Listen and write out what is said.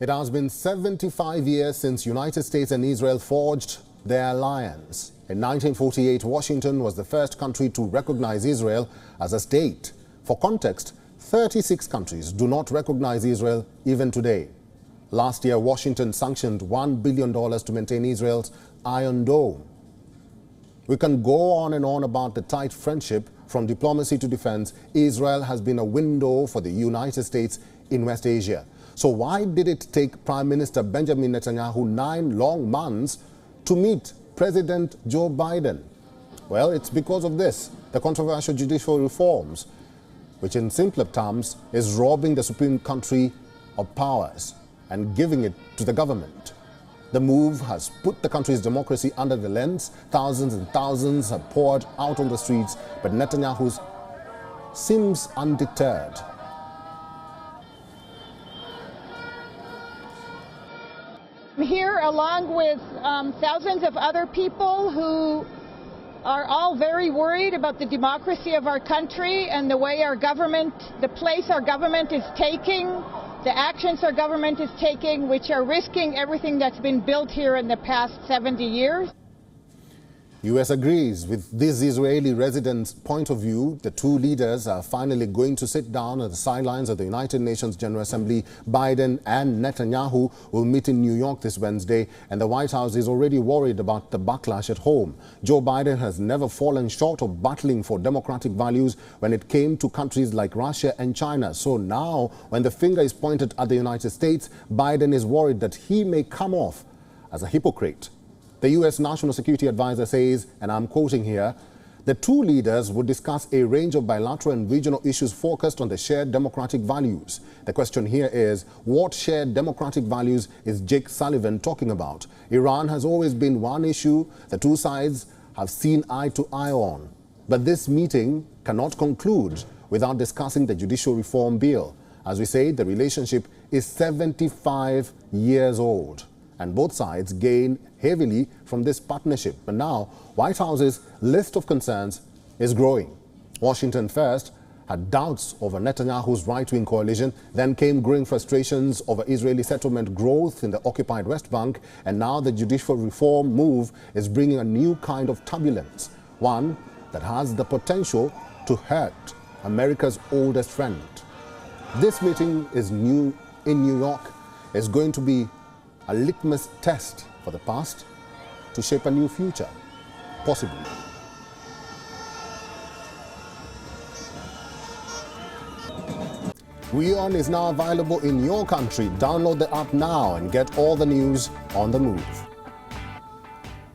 It has been 75 years since United States and Israel forged their alliance. In 1948, Washington was the first country to recognize Israel as a state. For context, 36 countries do not recognize Israel even today. Last year, Washington sanctioned $1 billion to maintain Israel's Iron Dome. We can go on and on about the tight friendship. From diplomacy to defense, Israel has been a window for the United States in West Asia. So why did it take Prime Minister Benjamin Netanyahu 9 long months to meet President Joe Biden? Well, it's because of this, the controversial judicial reforms, which in simpler terms is robbing the supreme country of powers and giving it to the government. The move has put the country's democracy under the lens. Thousands and thousands have poured out on the streets, but Netanyahu seems undeterred. I'm here along with thousands of other people who are all very worried about the democracy of our country and the way our government, the place our government is taking, the actions our government is taking, which are risking everything that's been built here in the past 70 years. U.S. agrees with this Israeli resident's point of view. The two leaders are finally going to sit down at the sidelines of the United Nations General Assembly. Biden and Netanyahu will meet in New York this Wednesday, and the White House is already worried about the backlash at home. Joe Biden has never fallen short of battling for democratic values when it came to countries like Russia and China. So now, when the finger is pointed at the United States, Biden is worried that he may come off as a hypocrite. The U.S. National Security Advisor says, and I'm quoting here, the two leaders would discuss a range of bilateral and regional issues focused on the shared democratic values. The question here is, what shared democratic values is Jake Sullivan talking about? Iran has always been one issue the two sides have seen eye to eye on. But this meeting cannot conclude without discussing the judicial reform bill. As we say, the relationship is 75 years old, and both sides gain heavily from this partnership. But now, White House's list of concerns is growing. Washington first had doubts over Netanyahu's right-wing coalition. Then came growing frustrations over Israeli settlement growth in the occupied West Bank. And now the judicial reform move is bringing a new kind of turbulence, one that has the potential to hurt America's oldest friend. This meeting is new in New York. It's going to be a litmus test for the past to shape a new future, possibly. WION is now available in your country. Download the app now and get all the news on the move.